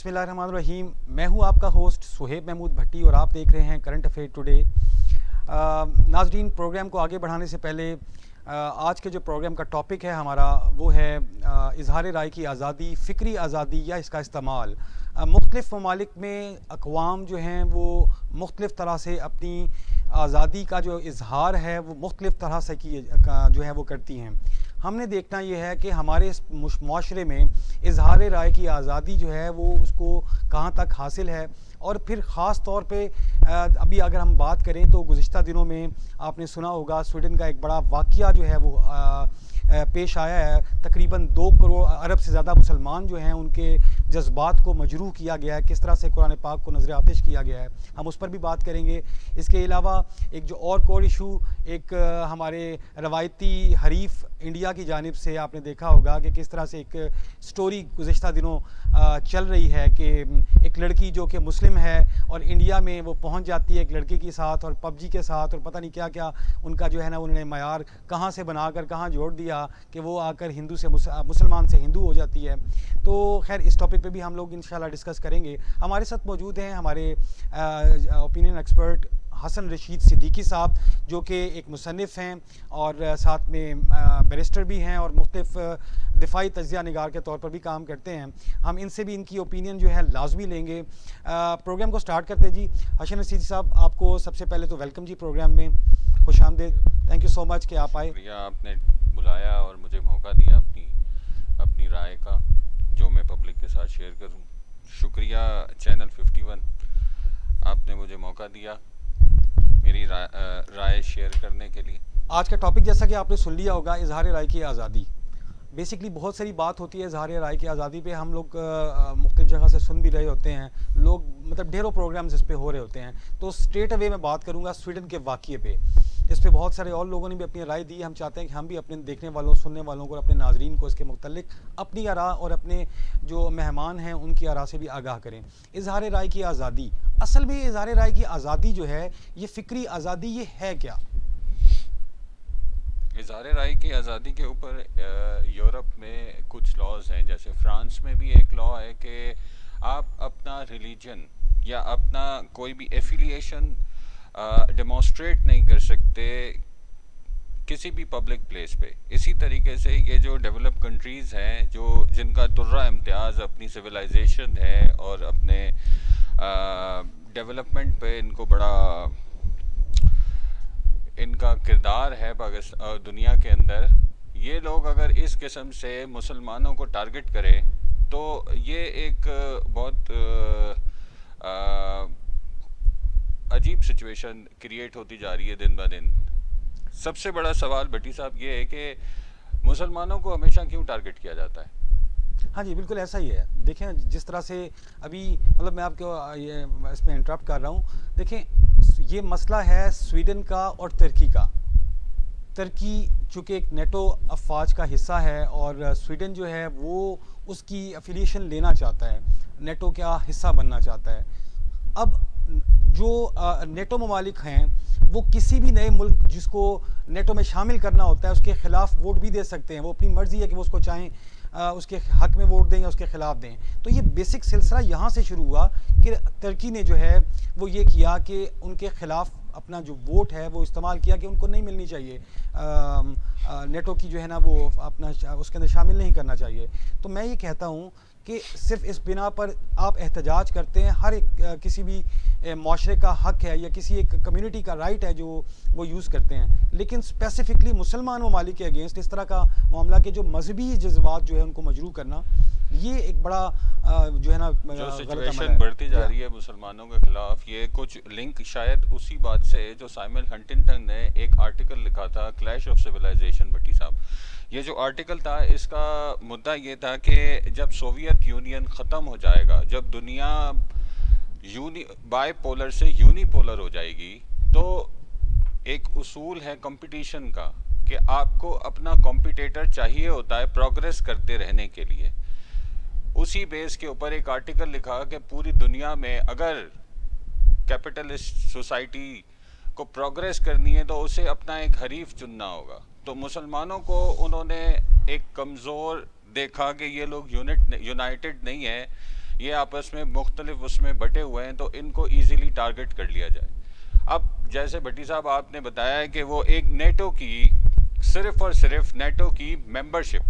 बिस्मिल्लाहिर्रहमानिर्रहीम। मैं हूं आपका होस्ट सुहेब महमूद भट्टी और आप देख रहे हैं करंट अफेयर टुडे। नाजरीन, प्रोग्राम को आगे बढ़ाने से पहले आज के जो प्रोग्राम का टॉपिक है हमारा वो है इजहार राय की आज़ादी, फ़िक्री आज़ादी या इसका इस्तेमाल। मुख्तलिफ़ ममालिक में अक़वाम जो हैं वो मुख्तलिफ़ तरह से अपनी आज़ादी का जो इजहार है वो मुख्तलिफ़ तरह से जो है वो करती हैं। हमने देखना ये है कि हमारे इस मुआशरे में इजहार राय की आज़ादी जो है वो उसको कहाँ तक हासिल है। और फिर ख़ास तौर पे अभी अगर हम बात करें तो गुज़िश्ता दिनों में आपने सुना होगा स्वीडन का एक बड़ा वाक़या जो है वो पेश आया है। तकरीबन 2 करोड़ अरब से ज़्यादा मुसलमान जो हैं उनके जज्बात को मजरूह किया गया है, किस तरह से कुरान पाक को नज़र आतिश किया गया है, हम उस पर भी बात करेंगे। इसके अलावा एक जो और कोर इशू एक हमारे रवायती हरीफ इंडिया की जानिब से आपने देखा होगा कि किस तरह से एक स्टोरी गुज़िश्ता दिनों चल रही है कि एक लड़की जो कि मुस्लिम है और इंडिया में वो पहुंच जाती है एक लड़के के साथ और पबजी के साथ और पता नहीं क्या क्या उनका जो है ना उन्होंने मयार कहाँ से बनाकर कहाँ जोड़ दिया कि वो आकर हिंदू से मुसलमान से हिंदू हो जाती है। तो खैर इस टॉपिक पे भी हम लोग इंशाल्लाह डिस्कस करेंगे। हमारे साथ मौजूद हैं हमारे ओपिनियन एक्सपर्ट हसन रशीद सिद्दीकी साहब जो कि एक मुसन्निफ़ हैं और साथ में बैरिस्टर भी हैं और मुख्तलिफ़ दिफाई तज्ज़िया निगार के तौर पर भी काम करते हैं। हम इनसे भी इनकी ओपिनियन जो है लाजमी लेंगे। प्रोग्राम को स्टार्ट करते हैं जी। हसन रशीद साहब, आपको सबसे पहले तो वेलकम जी प्रोग्राम में, खुश आमदीद। थैंक यू सो मच कि आप आए। आपने बुलाया और मुझे मौका दिया अपनी राय का जो मैं पब्लिक के साथ शेयर करूं। शुक्रिया चैनल 51, आपने मुझे मौका दिया मेरी राय शेयर करने के लिए। आज का टॉपिक जैसा कि आपने सुन लिया होगा, इजहार राय की आज़ादी। बेसिकली बहुत सारी बात होती है इजहार राय की आज़ादी पे, हम लोग मुख्तलिफ जगह से सुन भी रहे होते हैं, लोग मतलब ढेरों प्रोग्राम्स इस पे हो रहे होते हैं। तो स्ट्रेट अवे मैं बात करूँगा स्वीडन के वाक़ये पे, इस पे बहुत सारे और लोगों ने भी अपनी राय दी। हम चाहते हैं कि हम भी अपने देखने वालों, सुनने वालों को और अपने नाजरीन को इसके मुतल्लिक अपनी आरा और अपने जो मेहमान हैं उनकी आरा से भी आगाह करें। इजहार राय की आज़ादी, असल में इजहार राय की आज़ादी जो है ये फ़िक्री आज़ादी ये है क्या? इजहार राय की आज़ादी के ऊपर यूरोप में कुछ लॉज हैं, जैसे फ्रांस में भी एक लॉ है कि आप अपना रिलीजन या अपना कोई भी एफिलिएशन डेमोन्स्ट्रेट नहीं कर सकते किसी भी पब्लिक प्लेस पे। इसी तरीके से ये जो डेवलप कंट्रीज़ हैं जो जिनका तुर्रा इम्तियाज़ अपनी सिविलाइजेशन है और अपने डेवलपमेंट पे इनको बड़ा इनका किरदार है पाकिस्तान दुनिया के अंदर, ये लोग अगर इस किस्म से मुसलमानों को टारगेट करें तो ये एक बहुत अजीब सिचुएशन क्रिएट होती जा रही है दिन ब दिन। सबसे बड़ा सवाल भट्टी साहब ये है कि मुसलमानों को हमेशा क्यों टारगेट किया जाता है? हाँ जी, बिल्कुल ऐसा ही है। देखें जिस तरह से अभी मतलब मैं आपको ये इसमें इंटरप्ट कर रहा हूँ। देखें ये मसला है स्वीडन का और तुर्की का। तुर्की चूँकि एक नेटो अफवाज का हिस्सा है और स्वीडन जो है वो उसकी एफिलिएशन लेना चाहता है, नेटो का हिस्सा बनना चाहता है। अब जो नेटो ममालिक हैं वो किसी भी नए मुल्क जिसको नेटो में शामिल करना होता है उसके ख़िलाफ़ वोट भी दे सकते हैं। वो अपनी मर्ज़ी है कि वो उसको चाहें उसके हक़ में वोट दें या उसके ख़िलाफ़ दें। तो ये बेसिक सिलसिला यहाँ से शुरू हुआ कि तुर्की ने जो है वो ये किया कि उनके ख़िलाफ़ अपना जो वोट है वो इस्तेमाल किया कि उनको नहीं मिलनी चाहिए, नेटो की जो है ना वो अपना उसके अंदर शामिल नहीं करना चाहिए। तो मैं ये कहता हूँ कि सिर्फ इस बिना पर आप एहतजाज करते हैं, हर एक किसी भी माशरे का हक़ है या किसी एक कम्युनिटी का राइट है जो वो यूज़ करते हैं, लेकिन स्पेसिफ़िकली मुसलमान ममालिक के अगेंस्ट इस तरह का मामला के जो मजहबी जज्बात जो है उनको मजरूह करना, ये एक बड़ा जो है ना जो सिचुएशन बढ़ती जा रही है मुसलमानों के खिलाफ। ये कुछ लिंक शायद उसी बात से जो साइमन हंटिंगटन ने एक आर्टिकल लिखा था क्लैश ऑफ सिविलाइजेशन। भट्टी साहब, ये जो आर्टिकल था इसका मुद्दा ये था कि जब सोवियत यूनियन ख़त्म हो जाएगा, जब दुनिया बाईपोलर से यूनिपोलर हो जाएगी, तो एक उसूल है कंपटीशन का कि आपको अपना कॉम्पिटिटर चाहिए होता है प्रोग्रेस करते रहने के लिए। उसी बेस के ऊपर एक आर्टिकल लिखा कि पूरी दुनिया में अगर कैपिटलिस्ट सोसाइटी को प्रोग्रेस करनी है तो उसे अपना एक हरीफ चुनना होगा। तो मुसलमानों को उन्होंने एक कमज़ोर देखा कि ये लोग यूनाइटेड नहीं है, ये आपस में मुख्तलिफ उसमें बटे हुए हैं, तो इनको ईजिली टारगेट कर लिया जाए। अब जैसे भट्टी साहब आपने बताया है कि वो एक नेटो की, सिर्फ और सिर्फ नेटो की मेंबरशिप,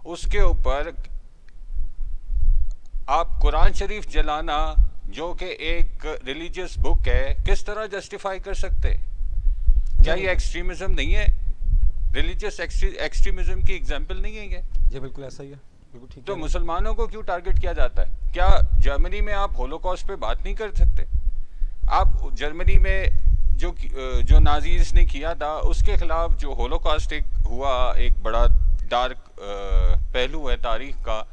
उसके ऊपर आप कुरान शरीफ जलाना जो कि एक रिलीजियस बुक है, किस तरह जस्टिफाई कर सकते? क्या ये एक्सट्रीमिज्म नहीं है? रिलीजियस एक्सट्रीमिज्म की एग्जांपल नहीं है ये? जी बिल्कुल ऐसा ही है, बिल्कुल ठीक। तो मुसलमानों को क्यों टारगेट किया जाता है? क्या जर्मनी में आप होलोकॉस्ट पे बात नहीं कर सकते? आप जर्मनी में जो नाजीज ने किया था उसके खिलाफ जो होलोकॉस्ट एक हुआ, एक बड़ा डार्क पहलू है तारीख का,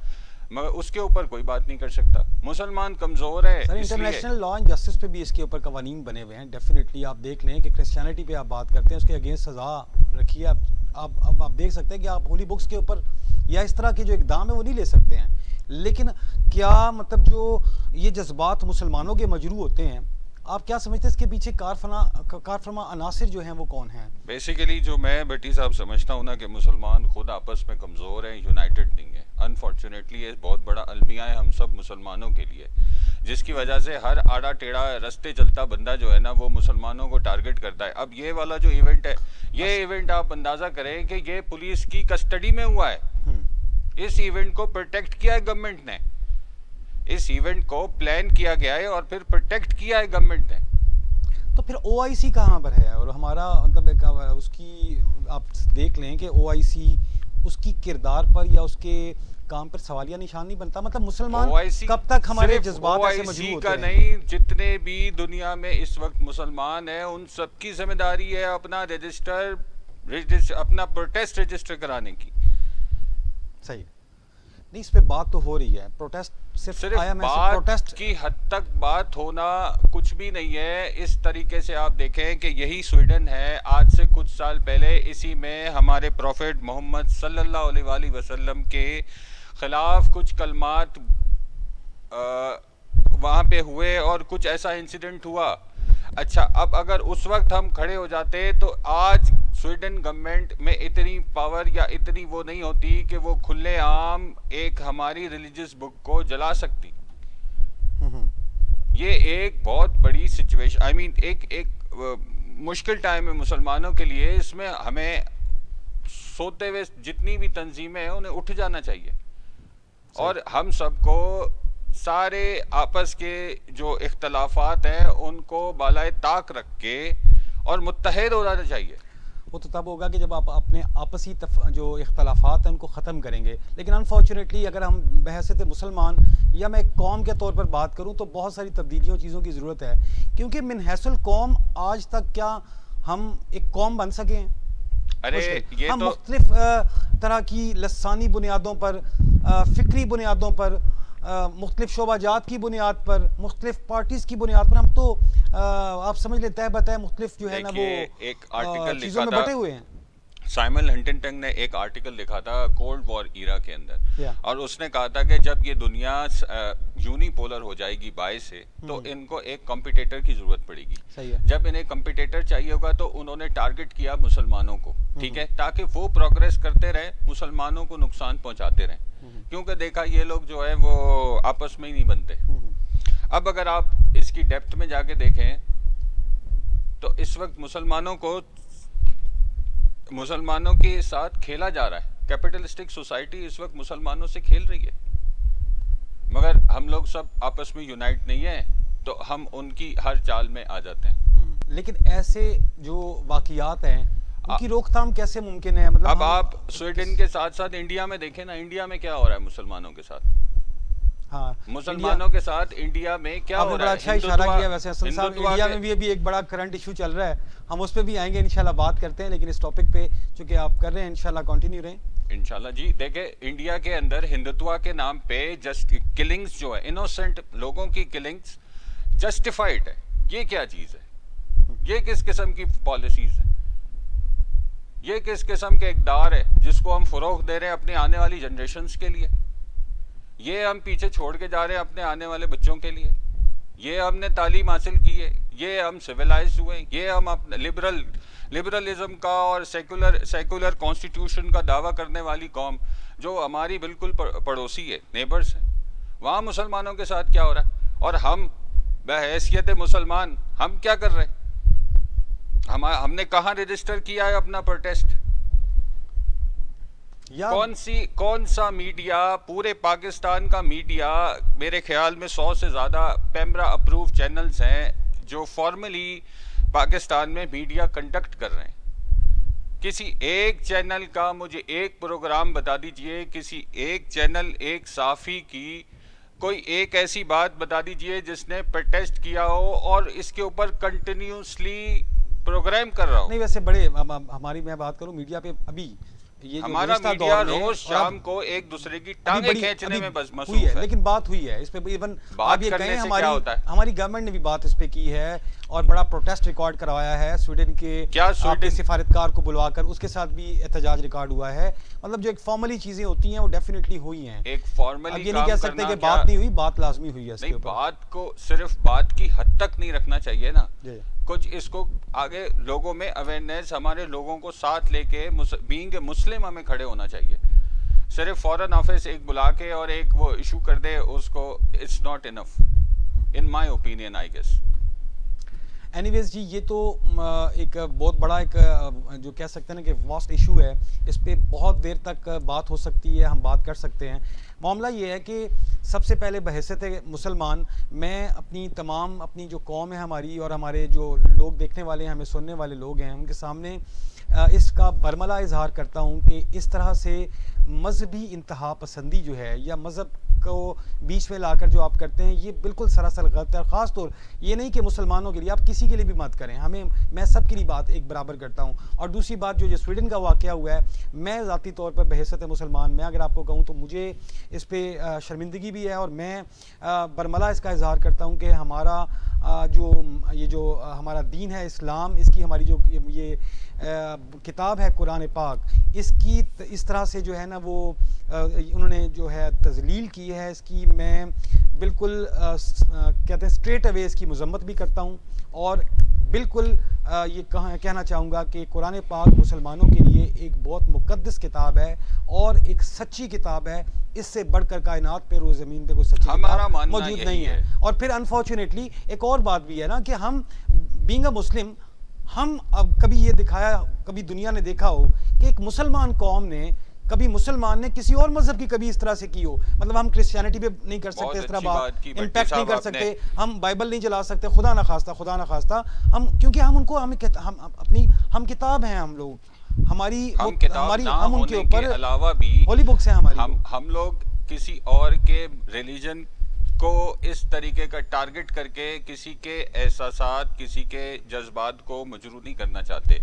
मगर उसके ऊपर कोई बात नहीं कर सकता। मुसलमान कमजोर है। Sir international law and justice पे भी इसके ऊपर कवानीन बने हुए हैं। डेफिनेटली आप देख लें कि क्रिश्चियनिटी पे आप बात करते हैं, उसके अगेंस्ट सजा रखी है। अब आप देख सकते हैं कि आप होली बुक्स के ऊपर या इस तरह के जो इकदाम है वो नहीं ले सकते हैं। लेकिन क्या मतलब जो ये जज्बात मुसलमानों के मजरू होते हैं, आप क्या समझते हैं इसके पीछे कारफरमा अनासिर जो हैं वो कौन हैं? बेसिकली जो मैं भट्टी साहब समझता हूँ ना कि मुसलमान खुद आपस में कमज़ोर हैं, यूनाइटेड नहीं है। अनफॉर्चुनेटली ये बहुत बड़ा अलमिया है हम सब मुसलमानों के लिए, जिसकी वजह से हर आड़ा टेढ़ा रस्ते चलता बंदा जो है ना वो मुसलमानों को टारगेट करता है। अब ये वाला जो इवेंट है, ये इवेंट आप अंदाज़ा करें कि ये पुलिस की कस्टडी में हुआ है। इस इवेंट को प्रोटेक्ट किया है गवर्नमेंट ने, इस इवेंट को प्लान किया गया है और फिर प्रोटेक्ट किया है गवर्नमेंट ने। तो फिर OIC कहाँ पर है? और हमारा मतलब उसकी आप देख लें कि OIC उसकी किरदार पर या उसके काम पर सवालिया निशान नहीं बनता। मतलब मुसलमान कब तक हमारे जज्बात ऐसे मजबूत होते का नहीं, जितने भी दुनिया में इस वक्त मुसलमान हैं उन सबकी जिम्मेदारी है अपना अपना प्रोटेस्ट रजिस्टर कराने की। सही नहीं, इस पे बात तो हो रही है। प्रोटेस्ट सिर्फ प्रोटेस्ट की हद तक बात होना कुछ भी नहीं है। इस तरीके से आप देखें कि यही स्वीडन है, आज से कुछ साल पहले इसी में हमारे प्रॉफेट मोहम्मद सल्लल्लाहु अलैहि वसल्लम के खिलाफ कुछ कलमात वहाँ पे हुए और कुछ ऐसा इंसिडेंट हुआ। अच्छा, अब अगर उस वक्त हम खड़े हो जाते तो आज स्वीडन गवर्नमेंट में इतनी पावर या इतनी वो नहीं होती कि वो खुलेआम एक हमारी रिलीजियस बुक को जला सकती। ये एक बहुत बड़ी सिचुएशन, आई मीन एक मुश्किल टाइम है मुसलमानों के लिए। इसमें हमें सोते हुए जितनी भी तंजीमें हैं उन्हें उठ जाना चाहिए और हम सबको सारे आपस के जो इख्तलाफात हैं उनको बालाए ताक रख के और मुत्तहिद हो जाना चाहिए। वो तो तब होगा कि जब आप अपने आपसी जो इख्तलाफात हैं उनको ख़त्म करेंगे। लेकिन अनफॉर्चुनेटली अगर हम बहसत मुसलमान या मैं एक कौम के तौर पर बात करूं तो बहुत सारी तब्दीलियों चीज़ों की ज़रूरत है, क्योंकि मिनहसुल कौम आज तक क्या हम एक कौम बन सके हैं? अरे ये हम तो मुख्तलिफ तरह की लसानी बुनियादों पर, फ़िक्री बुनियादों पर, मुख्तलिफ शोबाजात की बुनियाद पर, मुख्तलिफ पार्टीज़ की बुनियाद पर हम तो आप समझ लेते हैं बताए मुख्तलिफ जो है ना वो एक आर्टिकल चीज़ों में बटे हुए हैं। साइमन हंटिंगटन ने एक आर्टिकल लिखा था कोल्ड वॉर ईरा के अंदर, और उसने कहा था कि जब ये दुनिया यूनिपोलर हो जाएगी बाय से तो इनको एक कॉम्पिटिटर की जरूरत पड़ेगी। सही है। जब इन्हें कॉम्पिटिटर चाहिए होगा तो उन्होंने टारगेट किया मुसलमानों को, ठीक है, ताकि वो प्रोग्रेस करते रहे, मुसलमानों को नुकसान पहुंचाते रहे, क्योंकि देखा ये लोग जो है वो आपस में ही नहीं बनते। अब अगर आप इसकी डेप्थ में जाके देखें तो इस वक्त मुसलमानों के साथ खेला जा रहा है। कैपिटलिस्टिक सोसाइटी इस वक्त मुसलमानों से खेल रही है, मगर हम लोग सब आपस में यूनाइट नहीं है तो हम उनकी हर चाल में आ जाते हैं। लेकिन ऐसे जो वाक़ियात हैं उनकी रोकथाम कैसे मुमकिन है? मतलब अब आप स्वीडन के साथ साथ इंडिया में देखें ना, इंडिया में क्या हो रहा है मुसलमानों के साथ। हाँ, मुसलमानों के साथ इंडिया में क्या हो रहा है? अच्छा इशारा किया वैसे हसन साहब, इंडिया में भी अभी एक बड़ा करंट इशू चल रहा है, हम उस पर भी आएंगे इंशाल्लाह, बात करते हैं। लेकिन इस टॉपिक पे चूंकि आप कर रहे हैं इंशाल्लाह कंटिन्यू रहें इंशाल्लाह जी। देखे इंडिया के अंदर हिंदुत्व के नाम पे जस्ट किलिंग्स जो है, इनोसेंट लोगों की किलिंग्स जस्टिफाइड है। ये क्या चीज है? ये किस किस्म की पॉलिसीज है? ये किस किस्म के इक़दार है जिसको हम फरोग दे रहे हैं अपने आने वाली जनरेशन्स के लिए? ये हम पीछे छोड़ के जा रहे हैं अपने आने वाले बच्चों के लिए। ये हमने तालीम हासिल की है, ये हम सिविलाइज हुए, ये हम अपने लिबरलिज्म का और सेकुलर कॉन्स्टिट्यूशन का दावा करने वाली कौम जो हमारी बिल्कुल पड़ोसी है, नेबर्स है, वहाँ मुसलमानों के साथ क्या हो रहा है, और हम बहैसियत मुसलमान हम क्या कर रहे हैं? हमने कहाँ रजिस्टर किया है अपना प्रोटेस्ट? कौन सा मीडिया, पूरे पाकिस्तान का मीडिया, मेरे ख्याल में 100 से ज़्यादा पैमरा अप्रूव चैनल्स हैं जो फॉर्मली पाकिस्तान में मीडिया कंडक्ट कर रहे हैं। किसी एक चैनल का मुझे एक प्रोग्राम बता दीजिए, किसी एक चैनल, एक साफ़ी की कोई एक ऐसी बात बता दीजिए जिसने प्रोटेस्ट किया हो और इसके ऊपर कंटिन्यूसली प्रोग्राम कर रहा हो। नहीं, वैसे बड़े हमारी मैं बात करूं मीडिया पे, अभी ये हमारा मीडिया रोज शाम को एक दूसरे की टांगें खींचने में बस मसरूफ है। लेकिन बात हुई है इस पे, इवन बात करने से क्या होता है? हमारी गवर्नमेंट ने भी बात इस पे की है और बड़ा प्रोटेस्ट रिकॉर्ड करवाया है स्वीडन के सिफारतकार को बुलवाकर, उसके साथ भी एहतजाज रिकॉर्ड हुआ है। मतलब जो एक फॉर्मली चीजें होती हैं वो डेफिनेटली हुई हैं। एक फॉर्मली ये नहीं कह सकते कि बात नहीं हुई, बात लाजमी हुई है। नहीं, बात को सिर्फ बात की हद तक नहीं रखना चाहिए ना, कुछ इसको आगे लोगों में अवेयरनेस, हमारे लोगों को साथ लेके बीइंग मुस्लिम हमें खड़े होना चाहिए। सिर्फ फॉरेन ऑफिस एक बुला के और एक वो इशू कर दे उसको, it's not enough in my opinion I guess. Anyways जी, ये तो एक बहुत बड़ा एक जो कह सकते हैं ना कि वास्ट इशू है, इस पे बहुत देर तक बात हो सकती है, हम बात कर सकते हैं। मामला ये है कि सबसे पहले बहैसियत मुसलमान मैं अपनी जो कौम है हमारी और हमारे जो लोग देखने वाले हैं, हमें सुनने वाले लोग हैं, उनके सामने इसका बरमला इजहार करता हूँ कि इस तरह से मजहबी इंतहा पसंदी जो है या मज़हब को बीच में लाकर जो आप करते हैं, ये बिल्कुल सरासर गलत है। ख़ास तौर ये नहीं कि मुसलमानों के लिए, आप किसी के लिए भी मत करें, मैं सब के लिए बात एक बराबर करता हूँ। और दूसरी बात जो स्वीडन का वाक़या हुआ है, मैं ज़ाती तौर पर बहैसियत मुसलमान मैं अगर आपको कहूँ तो मुझे इस पर शर्मिंदगी भी है और मैं बरमला इसका इजहार करता हूँ कि हमारा जो हमारा दीन है इस्लाम, इसकी हमारी जो ये किताब है कुरान पाक, इसकी इस तरह से जो है ना वो उन्होंने जो है तजलील की है, इसकी मैं बिल्कुल कहते हैं स्ट्रेट अवे इसकी मजम्मत भी करता हूँ और बिल्कुल ये कहना चाहूँगा कि कुरान पाक मुसलमानों के लिए एक बहुत मुक़द्दस किताब है और एक सच्ची किताब है। इससे बढ़कर कायनात पे रोज़ ज़मीन पे कोई सच्ची किताब मौजूद नहीं है। और फिर अनफॉर्चुनेटली एक और बात भी है ना कि हम बीइंग अ मुस्लिम, हम अब कभी ये दिखाया, कभी दुनिया ने देखा हो कि एक मुसलमान कौम ने, कभी मुसलमान ने किसी और मजहब की कभी इस तरह से की हो। मतलब हम क्रिश्चियनिटी पे नहीं कर सकते इस तरह बात, इम्पैक्ट नहीं कर सकते, हम बाइबल नहीं जला सकते, खुदा ना खास्ता हम, क्योंकि हम उनको हम किताब हैं, हम लोग हम उनके ऊपर अलावा भी होली बुक्स हैं हमारी। हम लोग किसी और के रिलीजन को इस तरीके का टारगेट करके किसी के एहसासात, किसी के जज्बात को मजरू नहीं करना चाहते।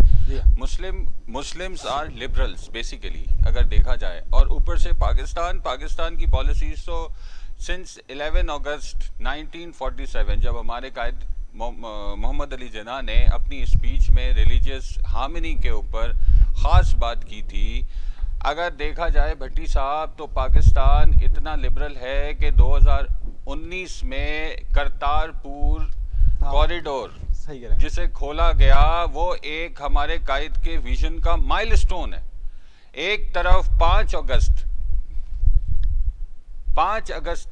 मुस्लिम्स आर लिबरल्स बेसिकली अगर देखा जाए, और ऊपर से पाकिस्तान की पॉलिसीज तो सिंस 11 अगस्त 1947 जब हमारे कायद मोहम्मद अली जिन्ना ने अपनी स्पीच में रिलीजियस हार्मनी के ऊपर ख़ास बात की थी, अगर देखा जाए भट्टी साहब तो पाकिस्तान इतना लिबरल है कि 2019 में करतारपुर कॉरिडोर जिसे खोला गया वो एक हमारे कायद के विजन का माइलस्टोन है। एक तरफ 5 अगस्त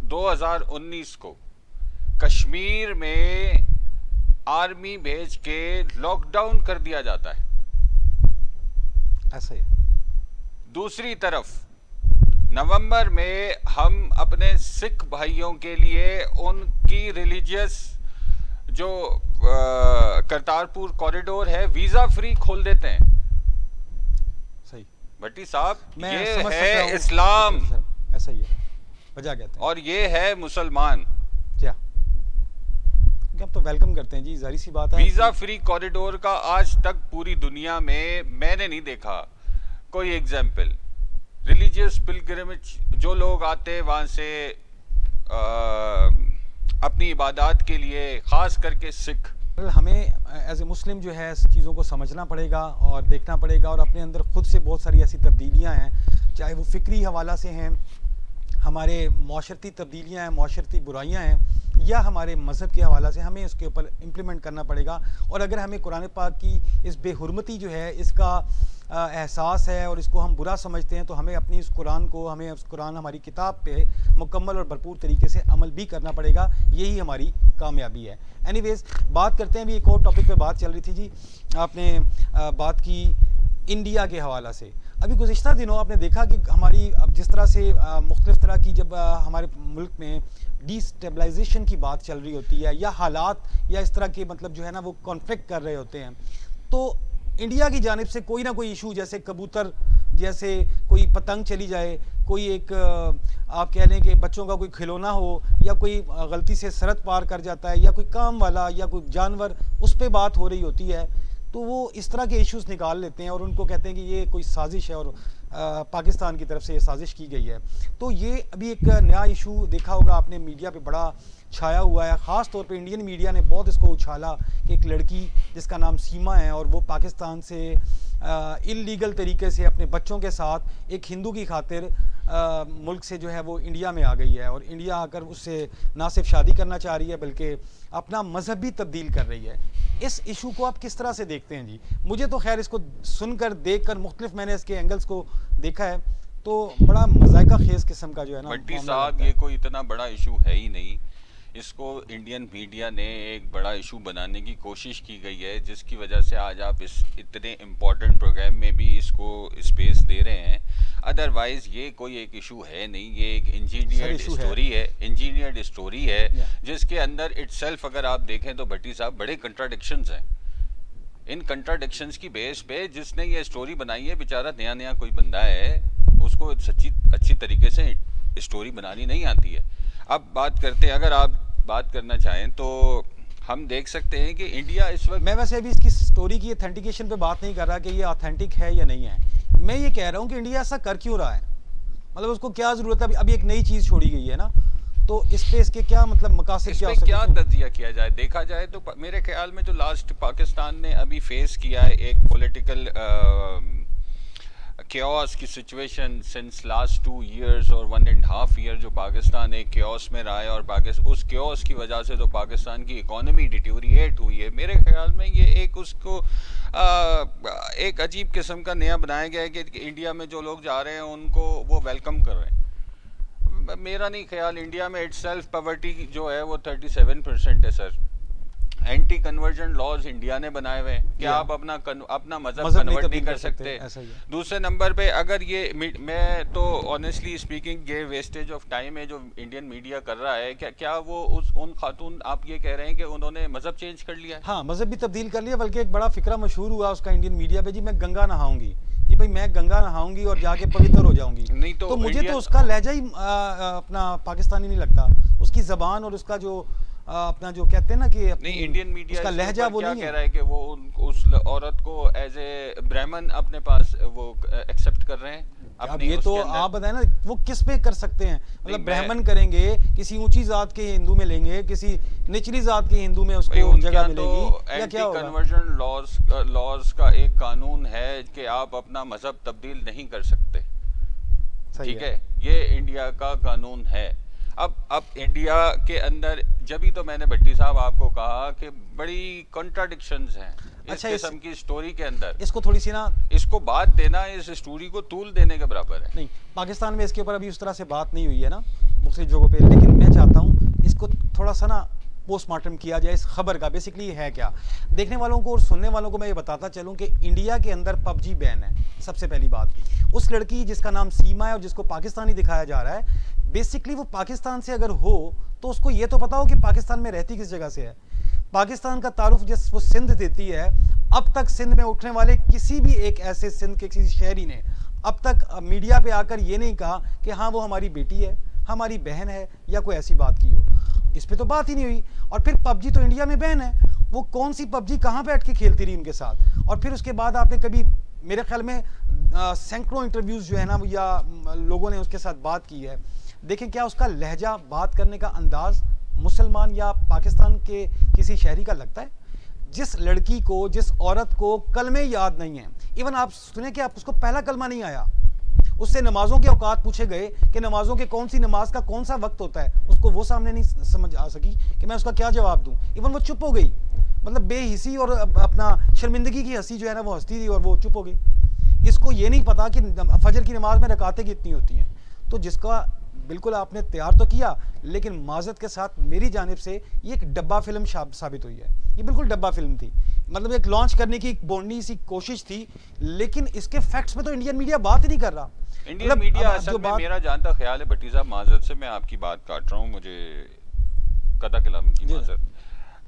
2019 को कश्मीर में आर्मी भेज के लॉकडाउन कर दिया जाता है, ऐसा ही। दूसरी तरफ नवंबर में हम अपने सिख भाइयों के लिए उनकी रिलीजियस जो करतारपुर कॉरिडोर है वीजा फ्री खोल देते हैं। सही भट्टी साहब, ये है इस्लाम, ऐसा ही है, वजह कहते हैं, और ये है मुसलमान। क्या अब तो वेलकम करते हैं जी, जारी सी बात है। वीजा फ्री कॉरिडोर का आज तक पूरी दुनिया में मैंने नहीं देखा कोई एग्जाम्पल। रिलीजियस पिलग्रिमेज जो लोग आते हैं वहां से अपनी इबादत के लिए, खास करके सिख। हमें एज ए मुस्लिम जो है चीज़ों को समझना पड़ेगा और देखना पड़ेगा, और अपने अंदर खुद से बहुत सारी ऐसी तब्दीलियां हैं, चाहे वो फ़िक्री हवाला से हैं, हमारे माशरती तब्दीलियां हैं, माशरती बुराइयां हैं, या हमारे मज़हब के हवाला से हमें उसके ऊपर इम्प्लीमेंट करना पड़ेगा। और अगर हमें कुरान पाक की इस बेहुरमती जो है, इसका एहसास है और इसको हम बुरा समझते हैं, तो हमें अपनी उस कुरान को, हमें उस कुरान हमारी किताब पे मुकम्मल और भरपूर तरीके से अमल भी करना पड़ेगा। यही हमारी कामयाबी है। एनीवेज, बात करते हैं अभी एक और टॉपिक पे बात चल रही थी जी, आपने बात की इंडिया के हवाला से। अभी गुज़िश्ता दिनों आपने देखा कि हमारी अब जिस तरह से मुख्तलिफ़ तरह की जब हमारे मुल्क में डिस्टेबलाइजेशन की बात चल रही होती है, या हालात या इस तरह के मतलब जो है ना वो कॉन्फ्लिक्ट कर रहे होते हैं, तो इंडिया की जानिब से कोई ना कोई इशू, जैसे कबूतर, जैसे कोई पतंग चली जाए, कोई एक आप कह लें कि बच्चों का कोई खिलौना हो, या कोई गलती से सरहद पार कर जाता है, या कोई काम वाला या कोई जानवर, उस पर बात हो रही होती है, तो वो इस तरह के इश्यूज निकाल लेते हैं और उनको कहते हैं कि ये कोई साजिश है और पाकिस्तान की तरफ से ये साजिश की गई है। तो ये अभी एक नया इशू देखा होगा आपने, मीडिया पे बड़ा छाया हुआ है, ख़ास तौर पे इंडियन मीडिया ने बहुत इसको उछाला कि एक लड़की जिसका नाम सीमा है और वो पाकिस्तान से इल्लीगल तरीके से अपने बच्चों के साथ एक हिंदू की खातिर मुल्क से जो है वो इंडिया में आ गई है, और इंडिया आकर उससे ना सिर्फ शादी करना चाह रही है बल्कि अपना मज़हब भी तब्दील कर रही है। इस इशू को आप किस तरह से देखते हैं जी? मुझे तो खैर इसको सुनकर, देखकर, मुख्तलिफ मैंने इसके एंगल्स को देखा है, तो बड़ा मज़ाइका खेज किस्म का जो है ना। भट्टी साहब, ये कोई इतना बड़ा इशू है ही नहीं। इसको इंडियन मीडिया ने एक बड़ा इशू बनाने की कोशिश की गई है, जिसकी वजह से आज आप इस इतने इम्पोर्टेंट प्रोग्राम में भी इसको स्पेस दे रहे हैं। अदरवाइज ये कोई एक इशू है नहीं, ये एक इंजीनियर्ड स्टोरी है, इंजीनियर्ड स्टोरी है जिसके अंदर इटसेल्फ अगर आप देखें तो भट्टी साहब बड़े कंट्राडिक्शंस हैं। इन कंट्राडिक्शंस की बेस पे जिसने ये स्टोरी बनाई है, बेचारा नया नया कोई बंदा है, उसको सच्ची अच्छी तरीके से स्टोरी बनानी नहीं आती है। अब बात करते हैं, अगर आप बात करना चाहें तो हम देख सकते हैं कि इंडिया इस वक्त, मैं वैसे अभी इसकी स्टोरी की ऑथेंटिकेशन पे बात नहीं कर रहा कि ये ऑथेंटिक है या नहीं है, मैं ये कह रहा हूँ कि इंडिया ऐसा कर क्यों रहा है, मतलब उसको क्या ज़रूरत है? अभी एक नई चीज़ छोड़ी गई है ना, तो इस पे इसके क्या मतलब मकासद क्या हो सकते हैं? क्या तज्जिया किया जाए? देखा जाए तो मेरे ख्याल में जो लास्ट पाकिस्तान ने अभी फेस किया है एक पॉलिटिकल chaos की सिचुएशन सिंस लास्ट 2 years और 1.5 year जो पाकिस्तान एक chaos में रहा है, और उस chaos की वजह से तो पाकिस्तान की इकोनॉमी डिटोरिएट हुई है। मेरे ख्याल में ये एक उसको एक अजीब किस्म का नया बनाया गया है कि इंडिया में जो लोग जा रहे हैं उनको वो वेलकम कर रहे हैं। मेरा नहीं ख्याल, इंडिया में इटसेल्फ पॉवर्टी जो है वो 37% है sir. Anti conversion laws India ने बनाए हुए हैं कि आप अपना मजहब कन्वर्ट नहीं कर सकते। दूसरे नंबर पे अगर ये मैं तो ऑनेस्टली स्पीकिंग ये वेस्टेज ऑफ टाइम है जो इंडियन मीडिया कर रहा है। क्या वो उन खातून, आप ये कह रहे हैं कि उन्होंने मजहब चेंज कर लिया है? हाँ, मजहब भी तब्दील कर लिया, बल्कि एक बड़ा फिक्रा मशहूर हुआ उसका इंडियन मीडिया पे, जी मैं गंगा नहाऊंगी, जी भाई मैं गंगा नहाऊंगी और जाके पवित्र हो जाऊंगी। नहीं तो मुझे तो उसका लहजा ही अपना पाकिस्तानी नहीं लगता, उसकी जबान और उसका जो अपना जो कहते हैं ना कि नहीं, इंडियन मीडिया उसका लहजा वो नहीं कह रहा है कि वो उस औरत को एज ए ब्राह्मण अपने पास वो एक्सेप्ट कर रहे हैं। अब ये तो आप बताएं ना, वो किस पे कर सकते हैं? मतलब ब्राह्मण करेंगे, किसी ऊंची जात के हिंदू में लेंगे, किसी निचली जात के हिंदू में उसको जगह मिलेगी, या क्या होगा? कन्वर्जन लॉज का एक कानून है कि आप अपना मजहब तब्दील नहीं कर सकते, ठीक है? ये इंडिया का कानून है। अब इंडिया के अंदर जब ही तो मैंने भट्टी साहब आपको कहा कि बड़ी कॉन्ट्राडिक्शंस हैं इस किस्म की स्टोरी के अंदर। इसको थोड़ी सी ना, इसको बात देना इस स्टोरी को तूल देने के बराबर है। नहीं, पाकिस्तान में इसके ऊपर अभी उस तरह से बात नहीं हुई है ना मुख्तलिफ जगहों पे, लेकिन मैं चाहता हूँ इसको थोड़ा सा ना पोस्टमार्टम किया जाए इस खबर का। बेसिकली है क्या, देखने वालों को और सुनने वालों को मैं ये बताता चलूँ कि इंडिया के अंदर PUBG बैन है। सबसे पहली बात, उस लड़की जिसका नाम सीमा है और जिसको पाकिस्तानी दिखाया जा रहा है, बेसिकली वो पाकिस्तान से अगर हो तो उसको ये तो पता हो कि पाकिस्तान में रहती किस जगह से है। पाकिस्तान का तारुफ जिस वो सिंध देती है, अब तक सिंध में उठने वाले किसी भी एक ऐसे सिंध के किसी शहरी ने अब तक मीडिया पे आकर ये नहीं कहा कि हाँ वो हमारी बेटी है, हमारी बहन है, या कोई ऐसी बात की हो। इस पे तो बात ही नहीं हुई। और फिर PUBG तो इंडिया में बैन है, वो कौन सी PUBG कहाँ बैठ के खेलती रही उनके साथ। और फिर उसके बाद आपने कभी, मेरे ख्याल में सैकड़ों इंटरव्यूज़ जो है ना या लोगों ने उसके साथ बात की है, देखें क्या उसका लहजा, बात करने का अंदाज मुसलमान या पाकिस्तान के किसी शहरी का लगता है? जिस लड़की को, जिस औरत को कलमे याद नहीं है, इवन आप सुने कि आप उसको पहला कलमा नहीं आया, उससे नमाजों के औकात पूछे गए कि नमाजों के कौन सी नमाज का कौन सा वक्त होता है, उसको वो सामने नहीं समझ आ सकी कि मैं उसका क्या जवाब दूं। इवन वो चुप हो गई, मतलब बेहिसी और अपना शर्मिंदगी की हंसी जो है ना वो हंसती थी और वो चुप हो गई। इसको ये नहीं पता कि फजर की नमाज में रकातें कितनी होती हैं। तो जिसका बिल्कुल आपने तैयार तो किया, लेकिन माजरत के साथ मेरी जानिब से ये एक डब्बा फिल्म साबित हुई है। ये बिल्कुल डब्बा फिल्म थी, मतलब एक लॉन्च करने की एक बोनी सी कोशिश थी, लेकिन इसके फैक्ट्स में तो इंडियन मीडिया बात ही नहीं कर रहा। इंडियन मीडिया असल में मेरा जानता ख्याल है, भट्टी साहब माजरत से मैं आपकी बात काट रहा हूँ, मुझे कदा कलामी की माजरत,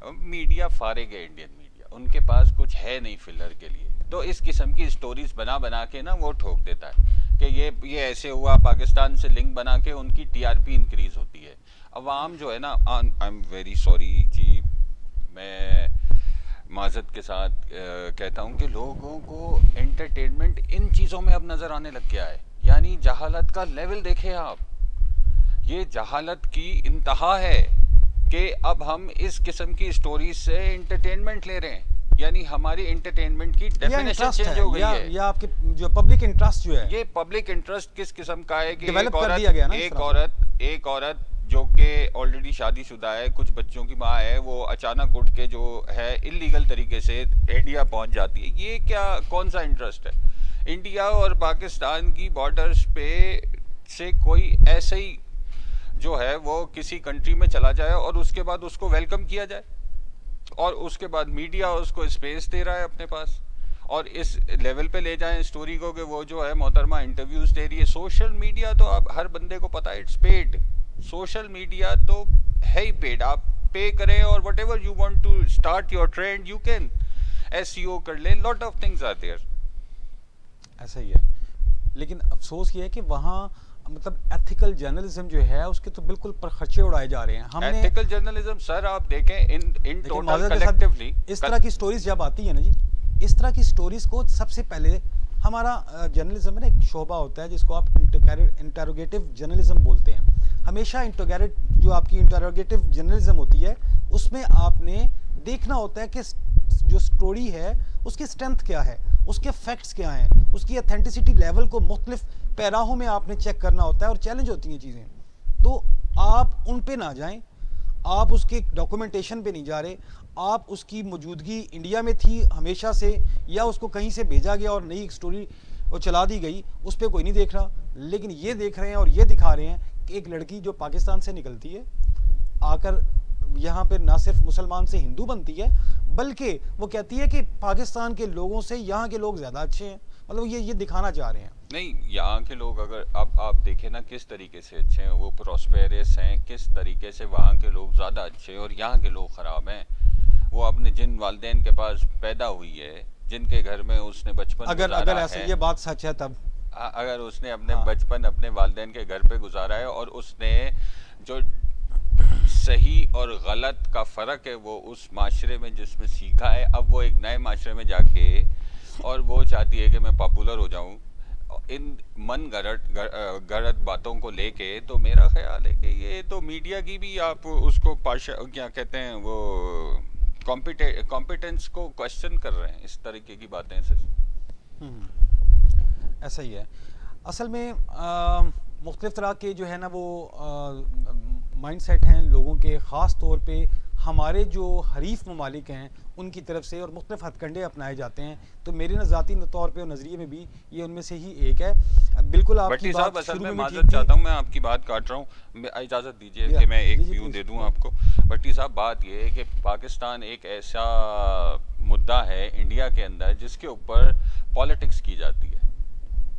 मीडिया फारिग है इंडियन मीडिया, उनके पास कुछ है नहीं फिलर के लिए, तो इस किस्म की स्टोरीज बना बना के ना वो ठोक देता है कि ये ऐसे हुआ, पाकिस्तान से लिंक बना के उनकी टीआरपी इंक्रीज होती है। अवाम जो है ना, आई एम वेरी सॉरी जी, मैं माजरत के साथ कहता हूँ कि लोगों को एंटरटेनमेंट इन चीज़ों में अब नज़र आने लग गया है। यानी जहालत का लेवल देखें आप, ये जहालत की इंतहा है कि अब हम इस किस्म की स्टोरीज से एंटरटेनमेंट ले रहे हैं। यानी हमारी एंटरटेनमेंट की डेफिनेशन चेंज हो गई है। या आपके जो पब्लिक इंटरेस्ट जो है, ये पब्लिक इंटरेस्ट किस किस्म का है कि एक औरत जो कि ऑलरेडी शादीशुदा है, कुछ बच्चों की माँ है, वो अचानक उठ के जो है इलीगल तरीके से इंडिया पहुंच जाती है। ये क्या, कौन सा इंटरेस्ट है? इंडिया और पाकिस्तान की बॉर्डर्स पे से कोई ऐसे ही जो है वो किसी कंट्री में चला जाए और उसके बाद उसको वेलकम किया जाए, और उसके बाद मीडिया उसको स्पेस दे रहा है अपने पास, और इस लेवल पे ले जाएं स्टोरी को कि वो जो है मोहतरमा इंटरव्यूज दे रही है। सोशल मीडिया तो अब हर बंदे को पता है, इट्स पेड। सोशल मीडिया तो है ही पेड, आप पे करें और whatever you want to start your trend you can SEO कर ले, lot of things are there. ऐसा ही है, लेकिन अफसोस ये है कि वहाँ मतलब एथिकल जर्नलिज्म जो है उसके तो बिल्कुल पर खर्चे उड़ाए जा रहे हैं। हमने एथिकल जर्नलिज्म सर आप देखें इन टोटल कलेक्टिवली इस तरह की स्टोरीज जब आती है ना जी, इस तरह की स्टोरीज को सबसे पहले हमारा जर्नलिज्म में एक शोबा होता है जिसको आप इंटरोगेटिव जर्नलिज्म बोलते हैं। हमेशा जो आपकी इंटरोगेटिव जर्नलिज्म होती है उसमें आपने देखना होता है कि जो स्टोरी है उसकी स्ट्रेंथ क्या है, उसके फैक्ट्स क्या हैं, उसकी ऑथेंटिसिटी लेवल को मुख्तलिफ पैराहों में आपने चेक करना होता है और चैलेंज होती हैं चीज़ें। तो आप उन पे ना जाएं, आप उसके डॉक्यूमेंटेशन पे नहीं जा रहे, आप उसकी मौजूदगी इंडिया में थी हमेशा से या उसको कहीं से भेजा गया और नई स्टोरी वो चला दी गई, उस पर कोई नहीं देख रहा। लेकिन ये देख रहे हैं और ये दिखा रहे हैं कि एक लड़की जो पाकिस्तान से निकलती है आकर यहाँ पे ना सिर्फ मुसलमान से हिंदू बनती है, बल्कि वो कहती है कि पाकिस्तान के लोगों से यहाँ के लोग ज़्यादा अच्छे हैं। मतलब ये दिखाना चाह रहे हैं। नहीं, यहाँ के लोग अगर आप देखें ना किस तरीके से अच्छे हैं, वो प्रॉस्पेरस हैं, किस तरीके से वहाँ के लोग ज़्यादा अच्छे हैं और यहाँ के लोग ख़राब हैं। वो अपने जिन वालिदैन के पास पैदा हुई है, जिनके घर में उसने बचपन अगर ऐसे ये बात सच है, तब अगर उसने अपने बचपन अपने वालिदैन के घर पे गुजारा है और उसने जो सही और गलत का फ़र्क है वो उस माशरे में जिसमें सीखा है, अब वो एक नए माशरे में जाके और वो चाहती है कि मैं पॉपुलर हो जाऊं इन मन गलत बातों को लेके, तो मेरा ख्याल है कि ये तो मीडिया की भी आप उसको क्या कहते हैं वो कॉम्पिटेंस को क्वेश्चन कर रहे हैं इस तरीके की बातें से। ऐसा ही है। असल में मुख्तलिफ तरह के जो है ना वो माइंडसेट हैं लोगों के, ख़ास तौर पे हमारे जो हरीफ ममालिक हैं उनकी तरफ से, और मुख्तलिफ हथकंडे अपनाए जाते हैं। तो मेरे ज़ाती तौर पे और नज़रिए में भी ये उनमें से ही एक है। बिल्कुल आपकी बात असल में माजरत चाहता हूँ, मैं आपकी बात काट रहा हूँ, इजाज़त दीजिए कि मैं एक व्यू दे दूँ आपको। भट्टी साहब, बात ये है कि पाकिस्तान एक ऐसा मुद्दा है इंडिया के अंदर जिसके ऊपर पॉलिटिक्स की जाती है।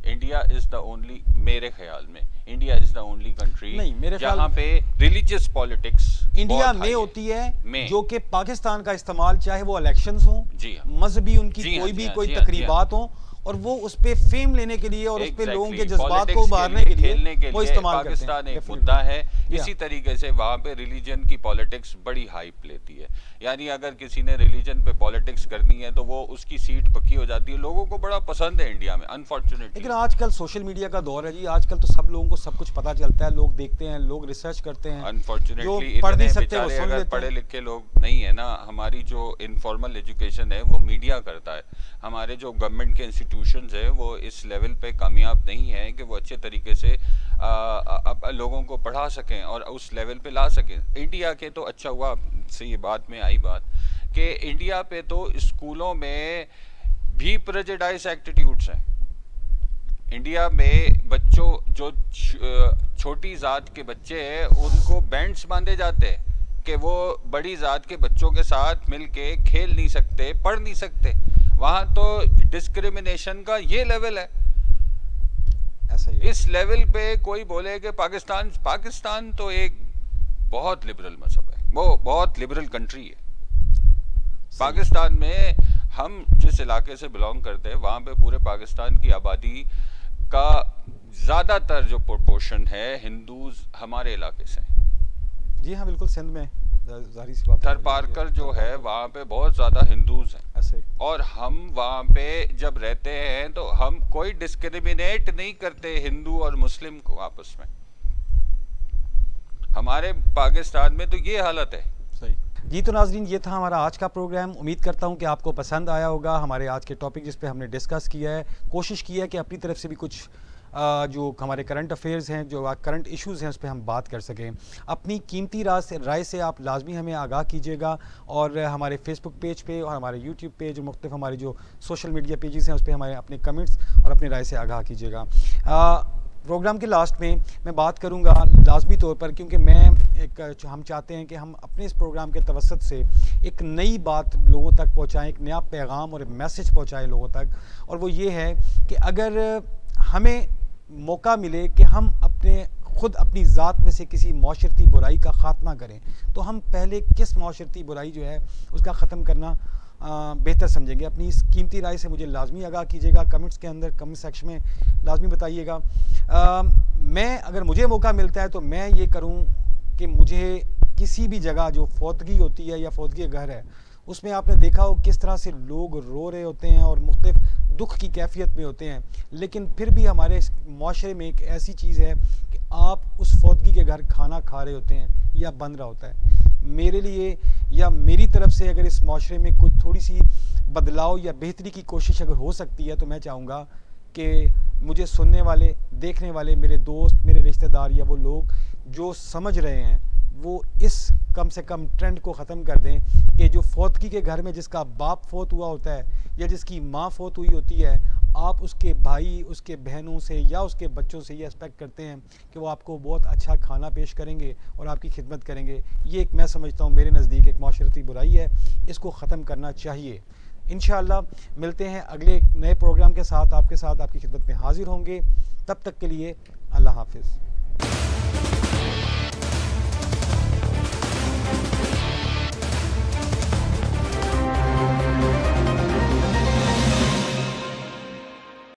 इंडिया इज द ओनली, मेरे ख्याल में India is the only country जहाँ पे रिलीजियस पॉलिटिक्स इंडिया में होती है, जो कि पाकिस्तान का इस्तेमाल चाहे वो इलेक्शंस हों, मजहबी उनकी कोई तकरीबात हों, और वो उस पे फेम लेने के लिए और उस पे लोगों के जज्बात को उभारने के लिए वो इस्तेमाल करते हैं। पाकिस्तान एक मुद्दा है, इसी तरीके से वहाँ पे रिलीजन की पॉलिटिक्स बड़ी हाइप लेती है। यानी अगर किसी ने रिलीजन पे पॉलिटिक्स करनी है तो वो उसकी सीट पक्की हो जाती है। लोगों को बड़ा पसंद है इंडिया में, अनफॉर्चुनेटली। लेकिन आजकल सोशल मीडिया का दौर है जी, आजकल तो सब लोगों को सब कुछ पता चलता है, लोग देखते हैं, लोग रिसर्च करते हैं। अनफॉर्चुनेटली पढ़ नहीं सकते, अगर पढ़े लिखे लोग नहीं है ना, हमारी जो इनफॉर्मल एजुकेशन है वो मीडिया करता है। हमारे जो गवर्नमेंट के इंस्टीट्यूशंस है वो इस लेवल पे कामयाब नहीं है कि वो अच्छे तरीके से लोगों को पढ़ा सकें और उस लेवल पे ला सकें। इंडिया के तो अच्छा हुआ से ये बात में आई बात कि इंडिया पे तो स्कूलों में भी प्रेजुडाइज एटीट्यूड्स हैं। इंडिया में बच्चों जो छोटी जात के बच्चे हैं उनको बैंड्स बांधे जाते हैं कि वो बड़ी जात के बच्चों के साथ मिलके खेल नहीं सकते, पढ़ नहीं सकते। वहाँ तो डिस्क्रिमिनेशन का ये लेवल है। ऐसा ही है। इस लेवल पे कोई बोले कि पाकिस्तान तो एक बहुत लिबरल मजहब है, वो बहुत लिबरल कंट्री है। पाकिस्तान में हम जिस इलाके से बिलोंग करते हैं वहाँ पे पूरे पाकिस्तान की आबादी का ज़्यादातर जो प्रोपोर्शन है हिंदूज हमारे इलाके से। जी हाँ, बिल्कुल, सिंध में जाहिर सी बात है। थरपारकर जो है वहाँ पे बहुत ज़्यादा हिंदूज हैं। ऐसे ही। और हम वहाँ पे जब रहते हैं तो हम कोई डिस्क्रिमिनेट नहीं करते हिंदू और मुस्लिम को आपस में। हमारे पाकिस्तान में तो ये हालत है। सही जी। तो नाजरीन, ये था हमारा आज का प्रोग्राम। उम्मीद करता हूँ कि आपको पसंद आया होगा हमारे आज के टॉपिक जिस पे हमने डिस्कस किया है। कोशिश की है कि अपनी तरफ से भी कुछ जो हमारे करंट अफेयर्स हैं, जो करंट इश्यूज़ हैं, उस पर हम बात कर सकें। अपनी कीमती राय से आप लाजमी हमें आगाह कीजिएगा और हमारे फेसबुक पेज पे और हमारे यूट्यूब पेज और मुख्तलिफ हमारे जो सोशल मीडिया पेजेस हैं उस पर हमारे अपने कमेंट्स और अपनी राय से आगाह कीजिएगा। प्रोग्राम के लास्ट में मैं बात करूंगा लाजमी तौर पर, क्योंकि हम चाहते हैं कि हम अपने इस प्रोग्राम के तवसत से एक नई बात लोगों तक पहुंचाएं, एक नया पैगाम और मैसेज पहुंचाएं लोगों तक। और वो ये है कि अगर हमें मौका मिले कि हम खुद अपनी ज़ात में से किसी माशरती बुराई का ख़ात्मा करें, तो हम पहले किस माशरती बुराई जो है उसका ख़त्म करना बेहतर समझेंगे। अपनी इस कीमती राय से मुझे लाजमी आगाह कीजिएगा, कमेंट्स के अंदर, कमेंट सेक्शन में लाजमी बताइएगा। मैं अगर मुझे मौका मिलता है तो मैं ये करूं कि मुझे किसी भी जगह जो फौतगी होती है या फौतगी घर है उसमें आपने देखा हो किस तरह से लोग रो रहे होते हैं और मुख्तलिफ दुख की कैफियत में होते हैं, लेकिन फिर भी हमारे माशरे में एक ऐसी चीज़ है कि आप उस फौतगी के घर खाना खा रहे होते हैं या बन रहा होता है। मेरे लिए या मेरी तरफ से अगर इस माशरे में कोई थोड़ी सी बदलाव या बेहतरी की कोशिश अगर हो सकती है तो मैं चाहूँगा कि मुझे सुनने वाले, देखने वाले मेरे दोस्त, मेरे रिश्तेदार या वो लोग जो समझ रहे हैं वो इस कम से कम ट्रेंड को ख़त्म कर दें कि जो फौतगी के घर में जिसका बाप फौत हुआ होता है या जिसकी माँ फौत हुई होती है, आप उसके भाई, उसके बहनों से या उसके बच्चों से ये एक्सपेक्ट करते हैं कि वो आपको बहुत अच्छा खाना पेश करेंगे और आपकी खिदमत करेंगे। ये एक, मैं समझता हूँ, मेरे नज़दीक एक माशरती बुराई है। इसको ख़त्म करना चाहिए। इंशाअल्लाह मिलते हैं अगले नए प्रोग्राम के साथ, आपके साथ आपकी खिदमत में हाजिर होंगे। तब तक के लिए अल्लाह हाफिज़।